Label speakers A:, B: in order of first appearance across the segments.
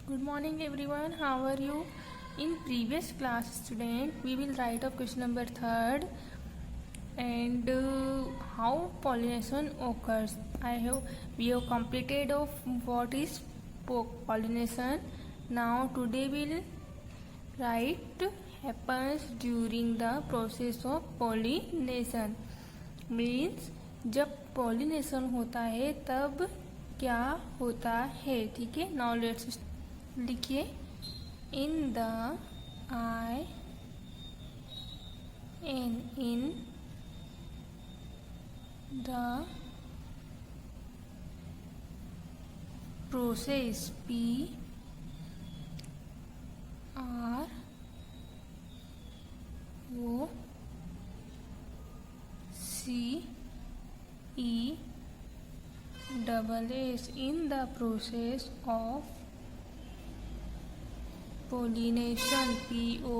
A: Good morning everyone. How are you? In previous class student we will write of question number 3rd and how pollination occurs. We have completed of what is pollination. Now today we'll write happens during the process of pollination. Means जब pollination होता है तब क्या होता है. ठीक है. Now let's लिखिए. In the I N in the process P R O C E double S in the process of pollination PO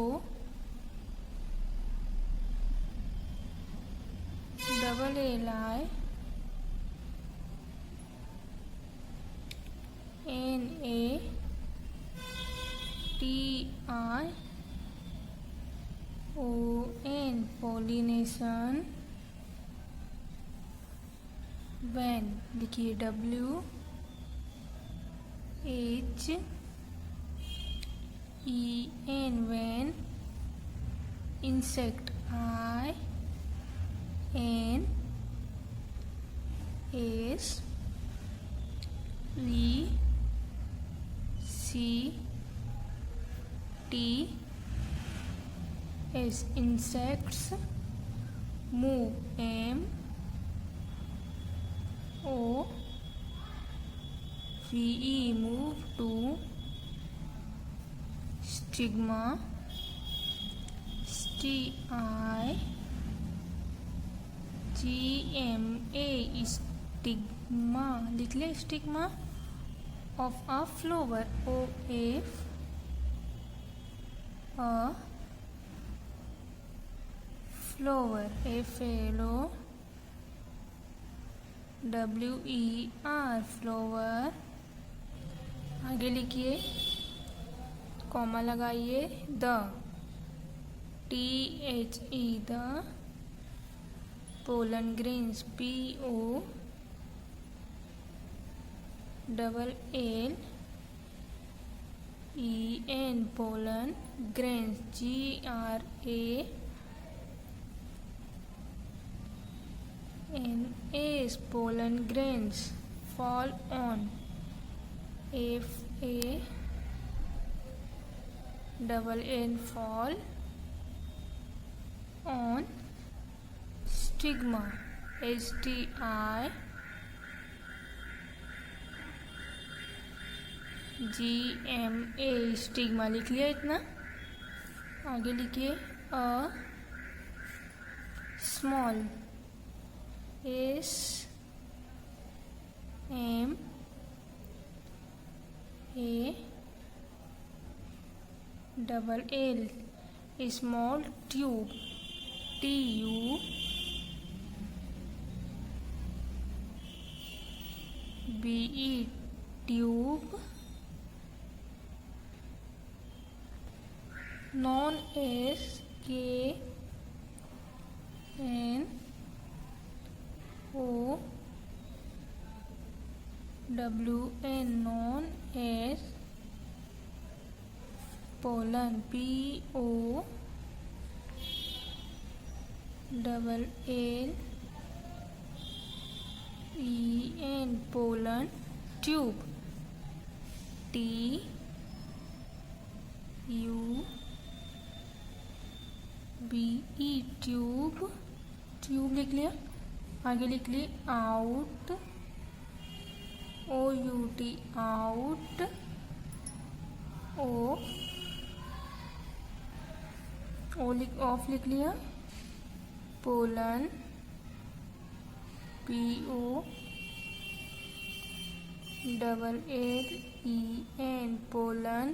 A: double LI NA TI ON pollination when लिखिए WHEN when insect INSECTS insects move MOVE move to stigma STIGMA stigma लिख ले. Stigma of a flower OF a flower FLOWER flower. आगे लिखिए. Comma लगाइए. The THE the pollen grains PO double LEN pollen grains GRANS pollen grains fall on FA double N fall on stigma STIGMA stigma लिख लिया इतना. आगे लिखिए. A small SMA double L small tube TUBE tube known as KNOWN known as pollen PO double LEN pollen tube TUBE tube लिख लिया. आगे लिख लिए. आउट OUT आउट ऑफ लिख लिया. Pollen PO double LEN pollen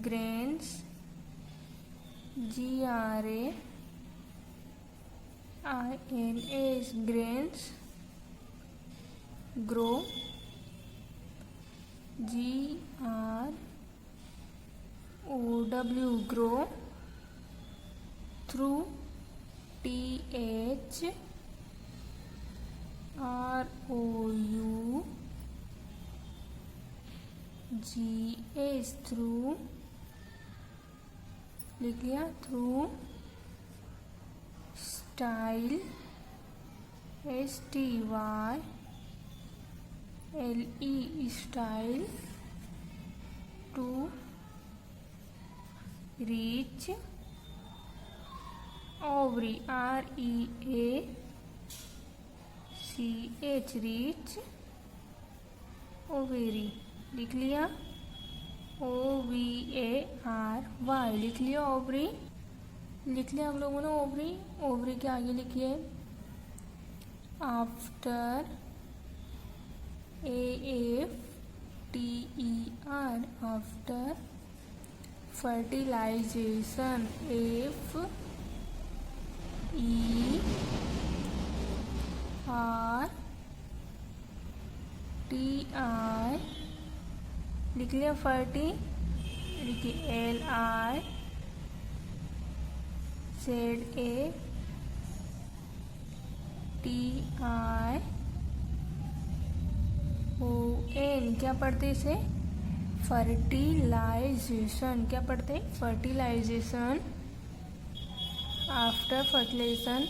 A: grains GRAINS grains grow GROW grow, through THROUGH through, लिख लिया, through, style STYLE style, to, reach, ovary REACH reach, ovary लिख लिया, OVARY लिख लिया, ओवरी लिख लिया आप लोगों ने। ओवरी, ओवरी के आगे लिखिए after, AFTER after, fertilization FERTI लिख लिया, फर्टी लिखिए, LIZATION क्या पढ़ते इसे, फर्टिलाइजेशन, क्या पढ़ते हैं, fertilization. After fertilisation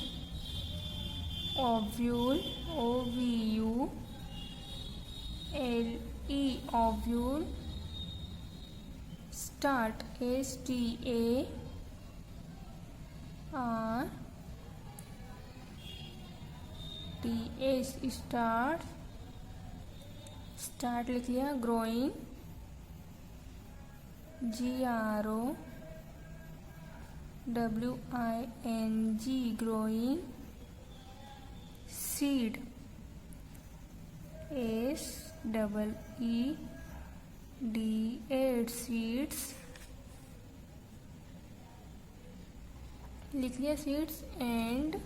A: ovule, OVULE ovule, start START start लिख लिया, growing GROWING growing, seed SEED seeds लिख लिया, सीड्स, एंड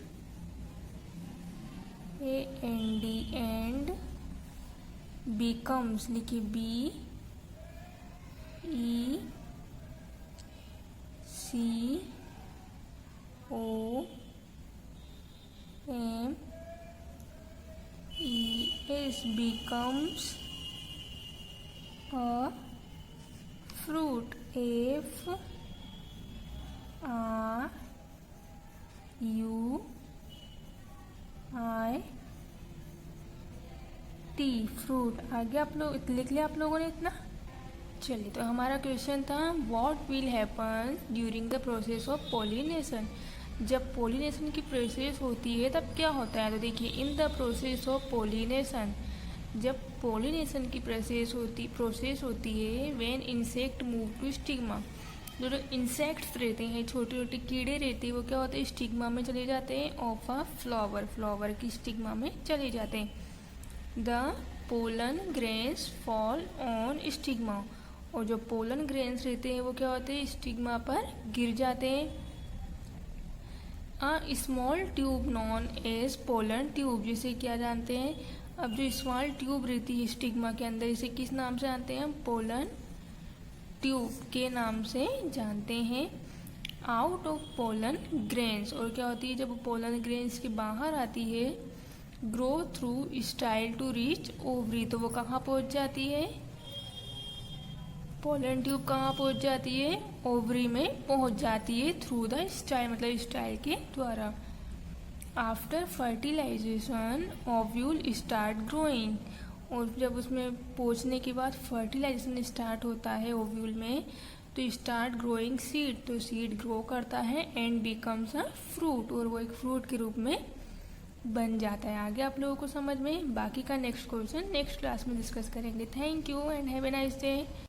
A: AND becomes लिखिए, BECOMES becomes a fruit, FRUIT fruit. आगे आप लोग लिख लिया आप लोगों ने इतना। चलिए, तो हमारा क्वेश्चन था what will happen during the process of pollination. जब पॉलिनेशन की प्रोसेस होती है तब क्या होता है, तो देखिए, in the process of pollination, जब पॉलिनेशन की प्रोसेस होती है when insect move to stigma, जो इंसेक्ट्स रहते हैं, छोटे छोटे कीड़े रहते हैं, वो क्या होते हैं, स्टिग्मा में चले जाते हैं ऑफ अ फ्लावर की स्टिग्मा में चले जाते हैं। The pollen grains fall on stigma, और जो पोलन ग्रेन्स रहते हैं वो क्या होते हैं, स्टिग्मा पर गिर जाते हैं। A small tube known as pollen tube, जिसे क्या जानते हैं, अब जो स्मॉल ट्यूब रहती है स्टिग्मा के अंदर, इसे किस नाम से जानते हैं, पोलन ट्यूब के नाम से जानते हैं। आउट ऑफ पोलन ग्रेन्स, और क्या होती है, जब पोलन ग्रेन्स के बाहर आती है, grow through style to reach ovary, तो वो कहाँ पहुँच जाती है, पोलन ट्यूब कहाँ पहुँच जाती है, ओवरी में पहुँच जाती है, थ्रू द स्टाइल मतलब स्टाइल के द्वारा। After fertilisation ovule start growing, और जब उसमें पहुँचने के बाद फर्टिलाइजेशन स्टार्ट होता है ओव्यूल में, तो स्टार्ट ग्रोइंग सीड, तो सीड ग्रो करता है, एंड बिकम्स अ फ्रूट, और वो एक फ्रूट के रूप में बन जाता है। आगे आप लोगों को समझ में, बाकी का नेक्स्ट क्वेश्चन नेक्स्ट क्लास में डिस्कस करेंगे। Thank you and have a nice day.